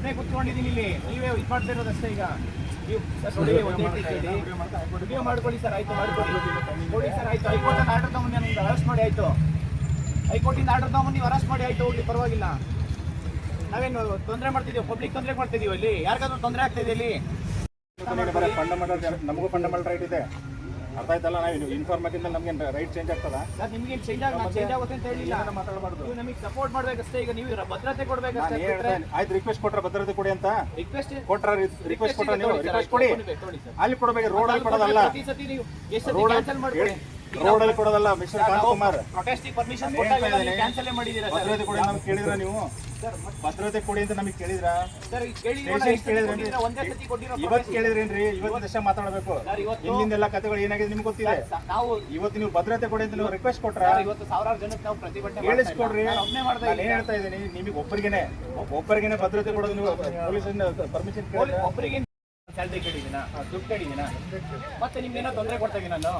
ಸುಮ್ಮನೆ ಕುತ್ಕೊಂಡಿದ್ದೀನಿ ಇಲ್ಲಿ, ನೀವೇ ಇದು ಮಾಡ್ತಾ ಇರೋದಷ್ಟೇ. ಈಗ ನೀವು ನೋಡಿ ವಿಡಿಯೋ ಮಾಡ್ಕೊಳ್ಳಿ ಸರ್, ಆಯ್ತು ಮಾಡ್ಕೊಳ್ಳಿ ನೋಡಿ ಸರ್, ಆಯ್ತು. ಹೈಕೋರ್ಟ್ ಆರ್ಡರ್ ತಗೊಂಡು ನಿಮ್ಗೆ ಅರೆಸ್ಟ್ ಮಾಡಿ ಆಯ್ತು, ಹೈಕೋರ್ಟಿಂದ ಆರ್ಡರ್ ತಗೊಂಡು ನೀವು ಅರೆಸ್ಟ್ ಮಾಡಿ ಆಯ್ತು, ಹೋಗಿ ಪರವಾಗಿಲ್ಲ. ನಾವೇನು ತೊಂದರೆ ಮಾಡ್ತಿದ್ದೀವಿ, ಪಬ್ಲಿಕ್ ತೊಂದರೆ ಮಾಡ್ತಿದ್ದೀವಿ ಇಲ್ಲಿ, ಯಾರಿಗಾದ್ರೂ ತೊಂದರೆ ಆಗ್ತಾ ಇದೆ ಇಲ್ಲಿ. ನಮಗೂ ಫಂಡಮೆಂಟಲ್ ರೈಟ್ ಇದೆ, ಅರ್ಥ ಆಯ್ತಲ್ಲ. ನಾವು ಇನ್ಫಾರ್ಮೇಟಿಂದ ನಮಗೆ ರೈಟ್ ಚೇಂಜ್ ಆಗ್ತದ ಸರ್? ನಿಮಗೆ ಚೇಂಜ್ ಆಗುತ್ತೆ ಅಂತ ಹೇಳಿಲ್ಲ, ಮಾತಾಡಬಾರ್ದು. ನೀವು ನಮಗೆ ಸಪೋರ್ಟ್ ಮಾಡ್ಬೇಕಷ್ಟೇ. ಈಗ ನೀವು ಭದ್ರತೆ ಕೊಡ್ಬೇಕಷ್ಟೇ. ಆಯ್ತು, ರಿಕ್ವೆಸ್ಟ್ ಕೊಟ್ರೆ ಭದ್ರತೆ ಕೊಡಿ ಅಂತ ರಿಕ್ವೆಸ್ಟ್ ಕೊಟ್ರ, ರಿಕ್ವೆಸ್ಟ್ ಕೊಟ್ರೆ ನೀವು ರಿಕ್ವೆಸ್ಟ್ ಕೊಡಿ. ಅಲ್ಲಿ ಕೊಡಬೇಕು, ರೋಡ್ ಅಲ್ಲಿ ಕೊಡೋದಲ್ಲ, ರೋಡ್ ಅಲ್ಲಿ ಕೊಡೋದಲ್ಲ. ಮಿಸ್ಟರ್ ಕಾಂತಕುಮಾರ್, ಪ್ರೊಟೆಸ್ಟಿಗೆ ಪರ್ಮಿಷನ್ ಕ್ಯಾನ್ಸಲ್ ಮಾಡಿದ್ದೀರಾ? ಭದ್ರತೆ ಕೊಡಿ ನಮ್ಗೆ ಕೇಳಿದ್ರ ನೀವು? ಭದ್ರತೆ ಕೊಡಿ ಅಂತ ನಮಗೆ ಕೇಳಿದ್ರ? ಇವತ್ತು ಕೇಳಿದ್ರೇನ್ರಿ? ಇವತ್ತು ದಶ ಮಾತಾಡಬೇಕು. ಇಲ್ಲಿಂದೆಲ್ಲ ಕಥೆಗಳು ಏನಾಗಿದೆ ನಿಮ್ಗೆ ಗೊತ್ತಿದೆ. ಇವತ್ತು ನೀವು ಭದ್ರತೆ ಕೊಡಿ ಅಂತ ನೀವು ರಿಕ್ವೆಸ್ಟ್ ಕೊಟ್ರ, ಇವತ್ತು ಸಾವಿರಾರು ಜನಕ್ಕೆ ನಾವು ಪ್ರತಿಭಟನೆ ಕೇಳಿಸ್ಕೊಡ್ರಿ. ನಾನು ಏನ್ ಹೇಳ್ತಾ ಇದ್ದೀನಿ, ನಿಮಗೆ ಒಬ್ಬರಿಗೇನೆ ಭದ್ರತೆ ಕೊಡೋದು. ನೀವು ಪೊಲೀಸ್ ಪರ್ಮಿಷನ್ ಕೇಳಿ, ಒಬ್ಬರಿಗೆ ಸ್ಯಾಲ್ರಿ ಕೇಳಿದ್ದೀನ, ದುಡ್ಡು ಕೇಳಿದ್ದೀನ, ಮತ್ತೆ ನಿಮ್ಗೆ ಏನೋ ತೊಂದರೆ ಕೊಡ್ತಾ ಇದೀನಿ ನಾನು?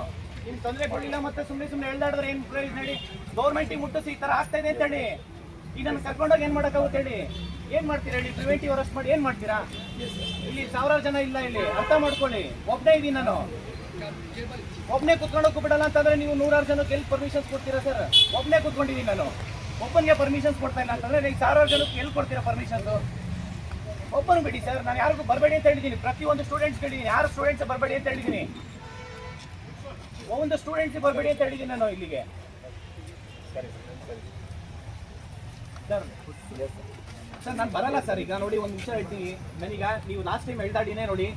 ನಿಮ್ಗೆ ತೊಂದರೆ ಕೊಡಲಿಲ್ಲ, ಮತ್ತೆ ಸುಮ್ಮನೆ ಹೇಳ್ದಾಡಿದ್ರೆ ಏನು ಪ್ರಯೋಜನ ಹೇಳಿ? ಗೌರ್ಮೆಂಟಿಗೆ ಮುಟ್ಟಿಸಿ ಈ ಥರ ಆಗ್ತಾ ಇದೆ ಅಂತ ಹೇಳಿ, ಈಗ ನನ್ನ ಕರ್ಕೊಂಡೋಗಿ ಏನು ಮಾಡೋಕ್ಕಾಗುತ್ತೆ ಹೇಳಿ? ಏನು ಮಾಡ್ತೀರಾ ಹೇಳಿ? ಪ್ರಿವೆಂಟಿವ್ ಅರೆಸ್ಟ್ ಮಾಡಿ ಏನು ಮಾಡ್ತೀರಾ? ಇಲ್ಲಿ ಸಾವಿರಾರು ಜನ ಇಲ್ಲ, ಇಲ್ಲಿ ಅರ್ಥ ಮಾಡ್ಕೊಳ್ಳಿ. ಒಬ್ಬನೇ ಇದ್ದೀನಿ ನಾನು, ಒಬ್ಬನೇ ಕುತ್ಕೊಂಡೋಗಿ ಬಿಡಲ್ಲ ಅಂತಂದ್ರೆ ನೀವು ನೂರಾರು ಜನಕ್ಕೆ ಎಲ್ಲಿ ಪರ್ಮಿಷನ್ಸ್ ಕೊಡ್ತೀರಾ ಸರ್? ಒಬ್ಬನೇ ಕುತ್ಕೊಂಡಿದ್ದೀನಿ ನಾನು, ಒಬ್ಬನಿಗೆ ಪರ್ಮಿಷನ್ಸ್ ಕೊಡ್ತಾ ಇಲ್ಲ ಅಂತಂದ್ರೆ ಈಗ ಸಾವಿರಾರು ಜನಕ್ಕೆ ಎಲ್ಲಿ ಕೊಡ್ತೀರಾ ಪರ್ಮಿಷನ್ಸು? ಒಬ್ಬನು ಬಿಡಿ ಸರ್, ನಾನು ಯಾರಿಗೂ ಬರಬೇಡಿ ಅಂತ ಹೇಳಿದ್ದೀನಿ. ಪ್ರತಿಯೊಂದು ಸ್ಟೂಡೆಂಟ್ಸ್ ಹೇಳಿದ್ದೀನಿ, ಯಾರು ಸ್ಟೂಡೆಂಟ್ಸ್ ಬರಬೇಡಿ ಅಂತ ಹೇಳಿದ್ದೀನಿ. ಒಂದು ಸ್ಟೂಡೆಂಟ್ಸ್ ಬರಬೇಡಿ ಅಂತ ಹೇಳಿದ್ದೀನಿ ನಾನು ಇಲ್ಲಿಗೆ. ಸರ್ ನಾನು ಬರಲ್ಲ ಸರ್. ಈಗ ನೋಡಿ, ಒಂದು ನಿಮಿಷ ಹೇಳ್ತೀನಿ. ನನಗ ನೀವು ಲಾಸ್ಟ್ ಟೈಮ್ ಹೇಳ್ದಾಡಿನೇ ನೋಡಿ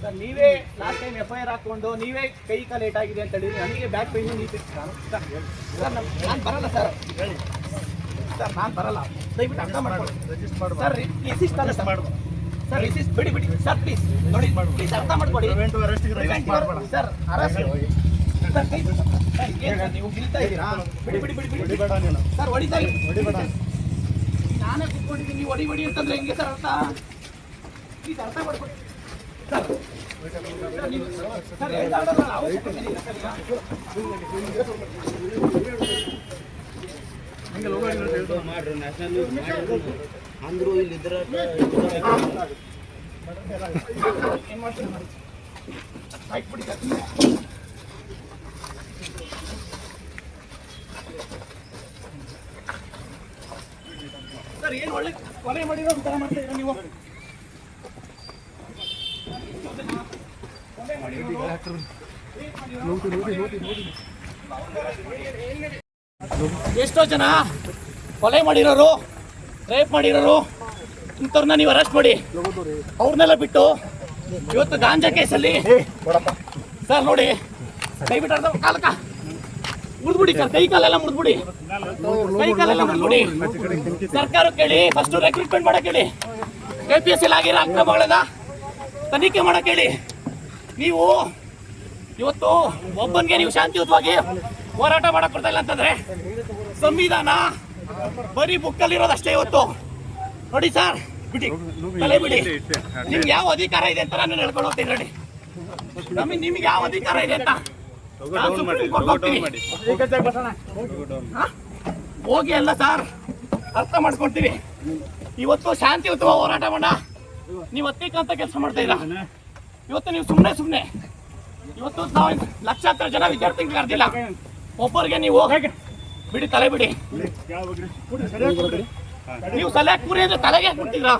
ಸರ್, ನೀವೇ ಲಾಸ್ಟ್ ಟೈಮ್ FIR ಹಾಕೊಂಡು ನೀವೇ ಕೈ ಕಾಲು ಲೇಟ್ ಆಗಿದೆ ಅಂತ ಹೇಳಿದ್ರಿ. ನನಗೆ ಬ್ಯಾಕ್ ಪೈನ್ ಸರ್. ನಾನು ಬರಲ್ಲ ಸರ್. ಸರ್ ನಾನು ಬರಲ್ಲ, ದಯವಿಟ್ಟು ಅರ್ಥ ಮಾಡ್ಕೊಳ್ಳಿ ಸರ್. ರಿಸಿಸ್ಟ್ ಅಲ್ಲ ಸರ್, ಸರ್ ರಿಸಿಸ್ಟ್ ಬಿಡಿ ಸರ್, ಪ್ಲೀಸ್ ನೋಡಿ, ಪ್ಲೀಸ್ ಅರ್ಥ ಮಾಡ್ಕೊಳ್ಳಿ ಸರ್. ಅರೆಸ್ಟ್ ಸರ್, ನೀವು ಗಿಲ್ತಾ ಇದ್ದೀರಾ? ಬಿಡಿ ಸರ್, ಹೊಡಿತಾ ಇಲ್ಲ. ನಾನೇ ಕುತ್ಕೊಂಡಿದ್ದೀನಿ, ನೀವು ಹೊಡಿ ಅಂತಂದ್ರೆ ಹೆಂಗೆ ಸರ್ ಅರ್ಥ? ಪ್ಲೀಸ್ ಅರ್ಥ ಮಾಡ್ಕೊಳ್ಳಿ ಸರ್. ನೀವು ಸರ್ ಹೇಳ್ದಾಡೋಲ್ಲ, ಅವಶ್ಯಕತೆ ಇಲ್ಲ ಸರ್. ಅಂದ್ರು ಇಲ್ಲಿದ್ರ ಏನ್ ಮಾಡ್ತೀನಿ ಬಿಡಿ ಸರ್. ಸರ್ ಏನು ಒಳ್ಳೆ ಕೊಲೆ ಮಾಡಿರೋ ಥರ ಮಾಡ್ತಾ ಇದ್ದೀರಾ ನೀವು? ಎಷ್ಟೋ ಜನ ಕೊಲೆ ಮಾಡಿರೋರು, ರೇಪ್ ಮಾಡಿರೋರು, ಇಂಥವ್ರನ್ನ ನೀವು ಅರೆಸ್ಟ್ ಮಾಡಿ ಅವ್ರನ್ನೆಲ್ಲ ಬಿಟ್ಟು ಇವತ್ತು ಗಾಂಜಾ ಕೇಸಲ್ಲಿ ಸರ್ ನೋಡಿ, ದಯವಿಟ್ಟು ಅರ್ಧ ಕಾಲಕ್ಕ ಮುರಿದ್ಬಿಡಿ ಸರ್, ಕೈ ಕಾಲೆಲ್ಲ ಮುರಿದ್ಬಿಡಿ, ಸರ್ಕಾರ ಕೇಳಿ, ಫಸ್ಟ್ ರೆಕ್ರೂಟ್ಮೆಂಟ್ ಮಾಡಕ್ ಹೇಳಿ, KPSC ಆಗಿರೋ ಅಕ್ರಮಗಳನ್ನ ತನಿಖೆ ಮಾಡಕ್ ಹೇಳಿ. ನೀವು ಇವತ್ತು ಒಬ್ಬನಿಗೆ ನೀವು ಶಾಂತಿಯುತವಾಗಿ ಹೋರಾಟ ಮಾಡಕ್ ಬರ್ತಾ ಇಲ್ಲ ಅಂತಂದ್ರೆ ಸಂವಿಧಾನ ಬರೀ ಬುಕ್ಕಲ್ಲಿರೋದಷ್ಟೇ. ಇವತ್ತು ನೋಡಿ ಸರ್, ಬಿಡಿ ತಲೆ ಬಿಡಿ. ನಿಮ್ಗೆ ಯಾವ ಅಧಿಕಾರ ಇದೆ ಅಂತ ನಾನು ಹೇಳ್ಕೊಂಡು ಹೋಗ್ತೀನಿ ನೋಡಿ. ನಿಮ್ಗೆ ಯಾವ ಅಧಿಕಾರ ಇದೆ ಅಂತ ಹೋಗಿ ಅಲ್ಲ ಸರ್, ಅರ್ಥ ಮಾಡ್ಕೊಳ್ತೀವಿ. ಇವತ್ತು ಶಾಂತಿಯುತವಾಗಿ ಹೋರಾಟ ಮಾಡ, ನೀವು ಅತ್ಯಂತ ಕೆಲಸ ಮಾಡ್ತಾ ಇದ್ದೀರಾ. ಇವತ್ತು ನೀವು ಸುಮ್ಮನೆ ಇವತ್ತು ನಾವು ಲಕ್ಷಾಂತರ ಜನ ವಿದ್ಯಾರ್ಥಿಗಳು ಕರೆದಿಲ್ಲ, ಒಬ್ಬರಿಗೆ ನೀವು ಬಿಡಿ, ತಲೆ ಬಿಡಿ. ನೀವು ಸಲಹೆ ಕೂರಿ ಅಂದ್ರೆ ತಲೆಗೆ ಕೊಡ್ತೀರಾ?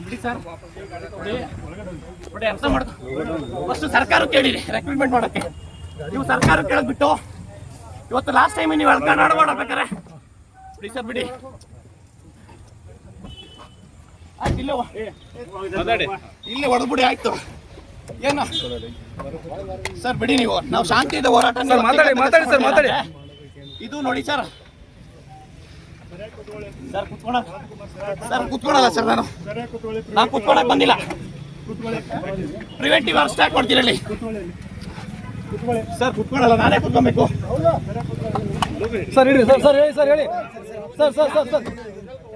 ಬಿಡಿ ಸರ್, ಬಿಡಿ ಅರ್ಥ ಮಾಡ್ಕೊ. ಫಸ್ಟ್ ಸರ್ಕಾರ ಕೇಳಿರಿ ರೆಕ್ರೂಟ್ಮೆಂಟ್ ಮಾಡೋಕ್ಕೆ. ನೀವು ಸರ್ಕಾರ ಕೇಳೋದ್ಬಿಟ್ಟು ಇವತ್ತು ಲಾಸ್ಟ್ ಟೈಮ್ ನೀವು ಕನ್ನಡ ಮಾಡಬೇಕಾರೆ ಬಿಡಿ ಸರ್, ಬಿಡಿ. ಆಯ್ತು, ಇಲ್ಲೇ ಹೊಡೆದ್ಬಿಡಿ, ಆಯ್ತು. ಏನು ಸರ್, ಬಿಡಿ ನೀವು. ನಾವು ಶಾಂತಿಯುತ ಹೋರಾಟ ಮಾತಾಡಿ. ಇದು ನೋಡಿ ಸರ್, ಸರ್ ಕುತ್ಕೊಳ್ಳಲ್ಲ ಸರ್. ನಾನು ಕುತ್ಕೊಳಕ್ ಬಂದಿಲ್ಲ. ಪ್ರಿವೆಂಟಿವ್ ಅರೆಸ್ಟ್ ಸ್ಟಾರ್ಟ್ ಮಾಡ್ತೀರಿ ಹೇಳಿ ಸರ್. ಕುತ್ಕೊಳ್ಳಲ್ಲ, ನಾನೇ ಕುತ್ಕೊಬೇಕು ಸರ್. ಹೇಳಿ ಸರ್, ಹೇಳಿ ಸರ್, ಹೇಳಿ ಸರ್.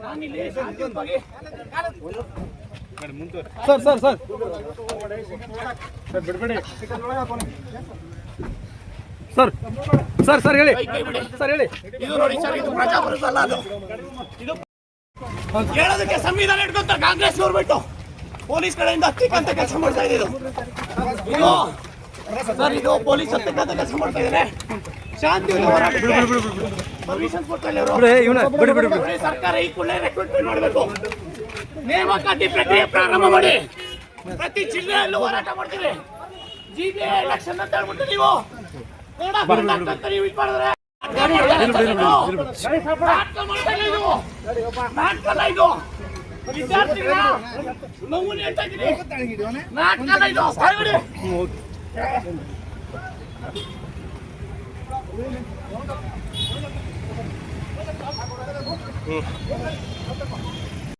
ನಾನಿಲ್ಲಿ ಶಾಂತಿಯುತವಾಗಿ ಬಿಡ್ಬೇಡಿ ಸರ್. ಹೇಳಿ ಸರ್, ಹೇಳಿ. ಇದು ನೋಡಿ ಸರ್, ಇದು ಪ್ರಜಾಪ್ರಭುತ್ವ ಅಲ್ಲ, ಅದು ಹೇಳೋದಕ್ಕೆ ಸಂವಿಧಾನ ಇಟ್ಕೊಂತಾರೆ ಕಾಂಗ್ರೆಸ್ ಬಿಟ್ಟು ಪೊಲೀಸ್ ಕಡೆಯಿಂದ ಹತ್ತಿಕ್ಕಂತ ಕೆಲಸ ಮಾಡ್ತಾ ಇದ್ದೀವಿ ಇದು ಸರ್, ಇದು ಪೊಲೀಸ್ ಹತ್ತಿಕ್ಕಂತ ಕೆಲಸ ಮಾಡ್ತಾ ಇದ್ದಾರೆ. ಶಾಂತಿ ಪರ್ಮಿಷನ್ ಕೊಡ್ತಾರೆ ಸರ್ಕಾರ ಈ ಕೂಡಲೇ ರೆಕ್ರೂಟ್ಮೆಂಟ್ ಮಾಡಬೇಕು, ನೇಮಕಾತಿ ಪ್ರಕ್ರಿಯೆ ಪ್ರಾರಂಭ ಮಾಡಿ. ಪ್ರತಿ ಜಿಲ್ಲೆಯಲ್ಲೂ ಹೋರಾಟ ಮಾಡ್ತೀವಿ. ಜಿಬಿಎ ಎಲೆಕ್ಷನ್ ಅಂತ ಹೇಳ್ಬಿಟ್ಟು ನೀವು ನೀವು ಇದು ಮಾಡಿದ್ರೆ ಇದು ವಿದ್ಯಾರ್ಥಿಗಳ ನೋವು ಹೇಳ್ತಾ ಇದ್ದೀನಿ. ನಾಟಕ ಇದು ಸಾಯ್ಬಿಡಿ.